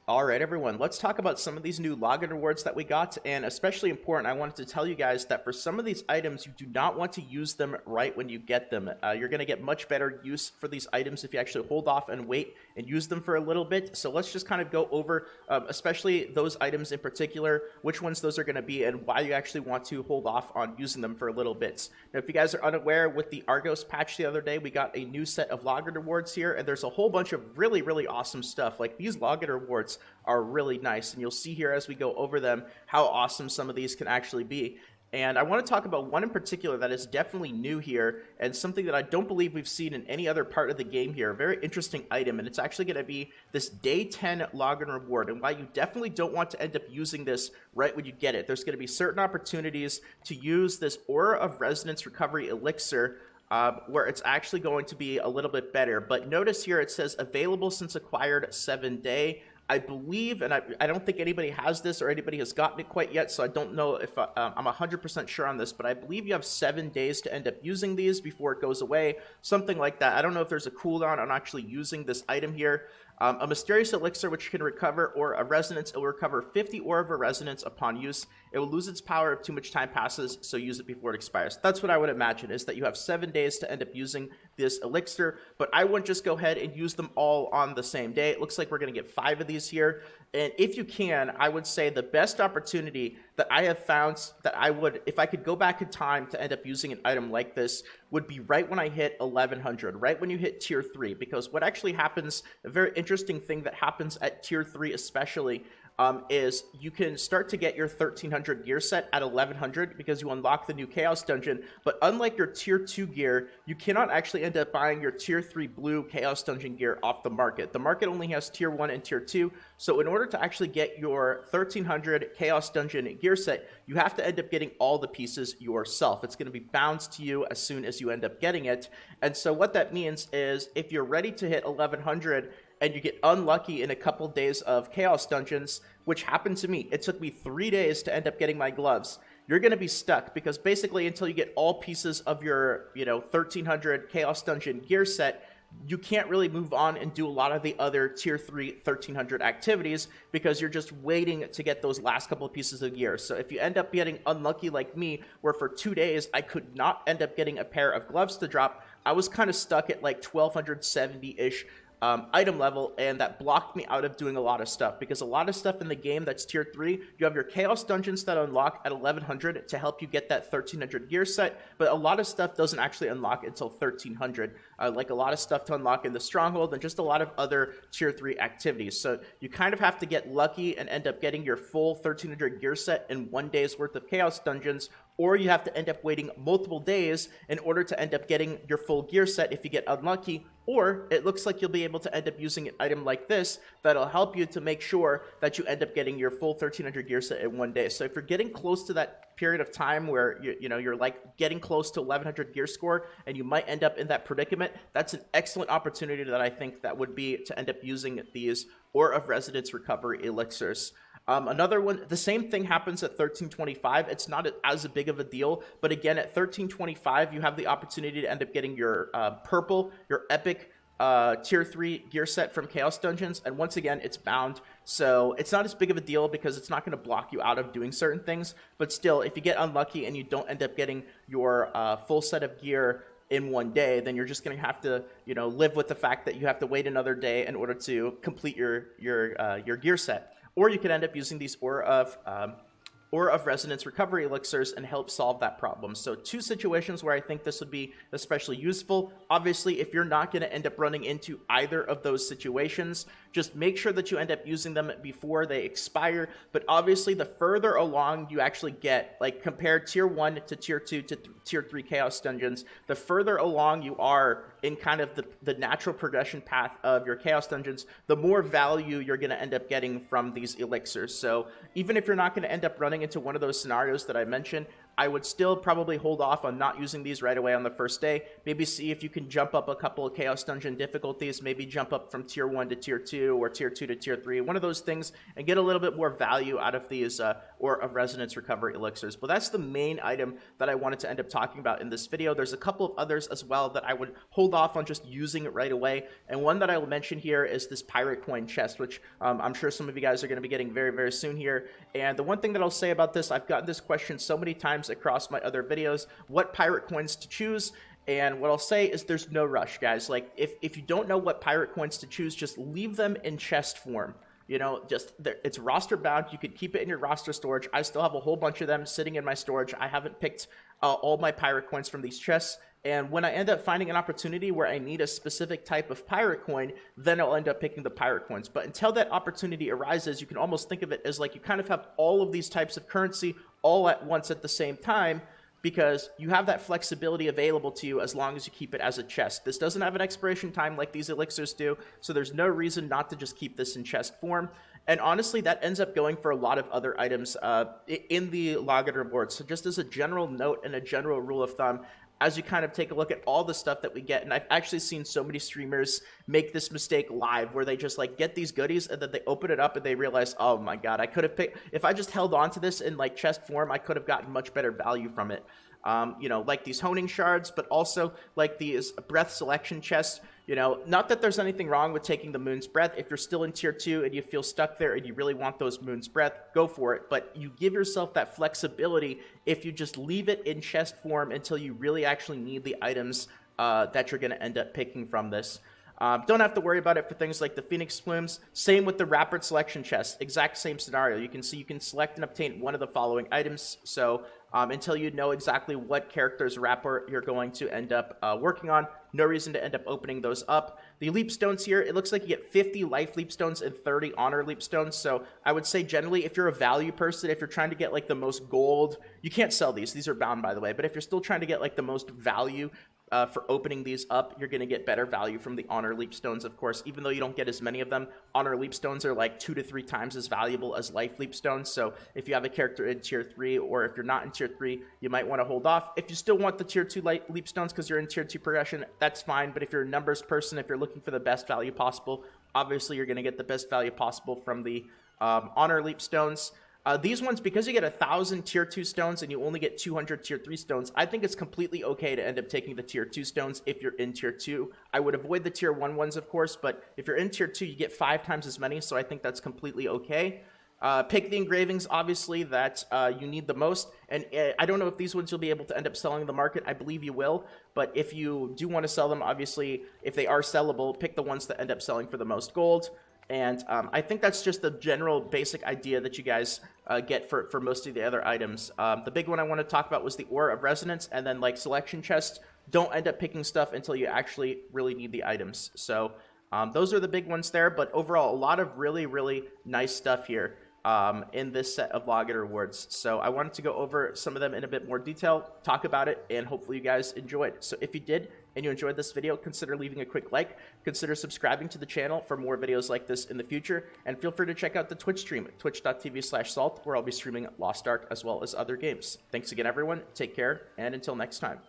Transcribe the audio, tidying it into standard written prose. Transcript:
All right, everyone, let's talk about some of these new login rewards that we got. And especially important, I wanted to tell you guys that for some of these items, you do not want to use them right when you get them. You're going to get much better use for these items if you actually hold off and wait and use them for a little bit. So let's just kind of go over, especially those items in particular, which ones those are going to be and why you actually want to hold off on using them for a little bit. Now, if you guys are unaware, with the Argos patch the other day, we got a new set of login rewards here, and there's a whole bunch of really, really awesome stuff. Like these login rewards are really nice, and you'll see here as we go over them how awesome some of these can actually be. And I want to talk about one in particular that is definitely new here and something that I don't believe we've seen in any other part of the game here. A very interesting item, and it's actually going to be this day 10 login reward, and why you definitely don't want to end up using this right when you get it. There's going to be certain opportunities to use this Aura of Resonance Recovery Elixir where it's actually going to be a little bit better. But notice here it says available since acquired 7-day. I believe, and I don't think anybody has this or anybody has gotten it quite yet, so I don't know if I'm 100% sure on this, but I believe you have 7 days to end up using these before it goes away, something like that. I don't know if there's a cooldown on actually using this item here. A mysterious elixir which can recover Aura of Resonance. It will recover 50 Aura of Resonance upon use. It will lose its power if too much time passes, so use it before it expires. That's what I would imagine, is that you have 7 days to end up using this elixir, but I wouldn't just go ahead and use them all on the same day. It looks like we're going to get 5 of these here, and if you can, I would say the best opportunity that I have found that I would, if I could go back in time to end up using an item like this, would be right when I hit 1100, right when you hit tier 3, because what actually happens, a very interesting thing that happens at tier 3 especially, is you can start to get your 1300 gear set at 1100 because you unlock the new Chaos Dungeon, but unlike your tier 2 gear, you cannot actually end up buying your tier 3 blue Chaos Dungeon gear off the market. The market only has tier 1 and tier 2, so in order to actually get your 1300 Chaos Dungeon gear set, you have to end up getting all the pieces yourself. It's going to be bounced to you as soon as you end up getting it, and so what that means is if you're ready to hit 1100 and you get unlucky in a couple days of Chaos Dungeons, which happened to me. It took me 3 days to end up getting my gloves. You're going to be stuck because basically until you get all pieces of your, 1300 Chaos Dungeon gear set, you can't really move on and do a lot of the other tier 3 1300 activities because you're just waiting to get those last couple of pieces of gear. So if you end up getting unlucky like me, where for 2 days I could not end up getting a pair of gloves to drop, I was kind of stuck at like 1270-ish item level, and that blocked me out of doing a lot of stuff, because a lot of stuff in the game that's tier 3, you have your Chaos Dungeons that unlock at 1100 to help you get that 1300 gear set, but a lot of stuff doesn't actually unlock until 1300, like a lot of stuff to unlock in the Stronghold and just a lot of other tier 3 activities. So you kind of have to get lucky and end up getting your full 1300 gear set in 1 day's worth of Chaos Dungeons, or you have to end up waiting multiple days in order to end up getting your full gear set if you get unlucky, or it looks like you'll be able to end up using an item like this that'll help you to make sure that you end up getting your full 1300 gear set in 1 day. So if you're getting close to that period of time where you're like getting close to 1100 gear score and you might end up in that predicament, that's an excellent opportunity that I think that would be to end up using these Aura of Resonance Recovery Elixirs. Another one, the same thing happens at 1325. It's not as big of a deal, but again, at 1325, you have the opportunity to end up getting your purple, your epic tier 3 gear set from Chaos Dungeons, and once again, it's bound, so it's not as big of a deal because it's not going to block you out of doing certain things, but still, if you get unlucky and you don't end up getting your full set of gear in 1 day, then you're just going to have to, live with the fact that you have to wait another day in order to complete your gear set. Or you could end up using these Aura of Resonance Recovery Elixirs and help solve that problem. So 2 situations where I think this would be especially useful. Obviously, if you're not going to end up running into either of those situations, just make sure that you end up using them before they expire. But obviously, the further along you actually get, like compare tier 1 to tier 2 to tier 3 Chaos Dungeons, the further along you are in kind of the natural progression path of your Chaos Dungeons, the more value you're going to end up getting from these elixirs. So even if you're not going to end up running into one of those scenarios that I mentioned, I would still probably hold off on not using these right away on the first day. Maybe see if you can jump up a couple of Chaos Dungeon difficulties, maybe jump up from tier 1 to tier 2 or tier 2 to tier 3, one of those things, and get a little bit more value out of these Ore of Resonance recovery elixirs. But that's the main item that I wanted to end up talking about in this video. There's a couple of others as well that I would hold off on just using it right away, and one that I will mention here is this Pirate Coin chest, which I'm sure some of you guys are going to be getting very, very soon here. And the one thing that I'll say about this, I've gotten this question so many times across my other videos, what pirate coins to choose. And what I'll say is there's no rush, guys. Like, if you don't know what pirate coins to choose, just leave them in chest form. You know, just it's roster bound. You could keep it in your roster storage. I still have a whole bunch of them sitting in my storage. I haven't picked all my pirate coins from these chests. And when I end up finding an opportunity where I need a specific type of pirate coin, then I'll end up picking the pirate coins. But until that opportunity arises, you can almost think of it as like you kind of have all of these types of currency all at once at the same time, because you have that flexibility available to you as long as you keep it as a chest. This doesn't have an expiration time like these elixirs do, so there's no reason not to just keep this in chest form. And honestly, that ends up going for a lot of other items in the login rewards. So just as a general note and a general rule of thumb, as you kind of take a look at all the stuff that we get, and I've actually seen so many streamers make this mistake live where they just like get these goodies and then they open it up and they realize, oh my god, I could have picked, if I just held on to this in like chest form, I could have gotten much better value from it. You know, like these honing shards, but also like these breath selection chests. You know, not that there's anything wrong with taking the Moon's Breath. If you're still in tier 2 and you feel stuck there and you really want those Moon's Breath, go for it. But you give yourself that flexibility if you just leave it in chest form until you really actually need the items that you're going to end up picking from this. Don't have to worry about it for things like the Phoenix Plumes. Same with the Rapid Selection chest. Exact same scenario. You can see you can select and obtain one of the following items. So until you know exactly what character's wrapper you're going to end up working on, no reason to end up opening those up. The leap stones here, it looks like you get 50 life leap stones and 30 honor leap stones. So I would say generally, if you're a value person, if you're trying to get like the most gold, you can't sell these. These are bound, by the way. But if you're still trying to get like the most value for opening these up, you're going to get better value from the honor leap stones, of course. Even though you don't get as many of them, honor leap stones are like 2 to 3 times as valuable as life leap stones. So if you have a character in tier 3, or if you're not in tier 3, you might want to hold off. If you still want the tier 2 leap stones because you're in tier 2 progression, that's fine. But if you're a numbers person, if you're looking for the best value possible, obviously you're going to get the best value possible from the honor leap stones. These ones, because you get 1,000 tier 2 stones and you only get 200 tier 3 stones, I think it's completely okay to end up taking the tier 2 stones if you're in tier 2. I would avoid the tier 1 ones, of course, but if you're in tier 2, you get 5 times as many, so I think that's completely okay. Pick the engravings, obviously, that you need the most. And I don't know if these ones you'll be able to end up selling in the market. I believe you will. But if you do want to sell them, obviously, if they are sellable, pick the ones that end up selling for the most gold. And I think that's just the general basic idea that you guys get for most of the other items. The big one I want to talk about was the Ore of Resonance, and then like selection chests. Don't end up picking stuff until you actually really need the items. So those are the big ones there, but overall a lot of really, really nice stuff here in this set of login rewards. So I wanted to go over some of them in a bit more detail, talk about it, and hopefully you guys enjoyed. So if you did and you enjoyed this video, consider leaving a quick like, consider subscribing to the channel for more videos like this in the future, and feel free to check out the Twitch stream at twitch.tv/salt, where I'll be streaming Lost Ark as well as other games. Thanks again, everyone. Take care, and until next time.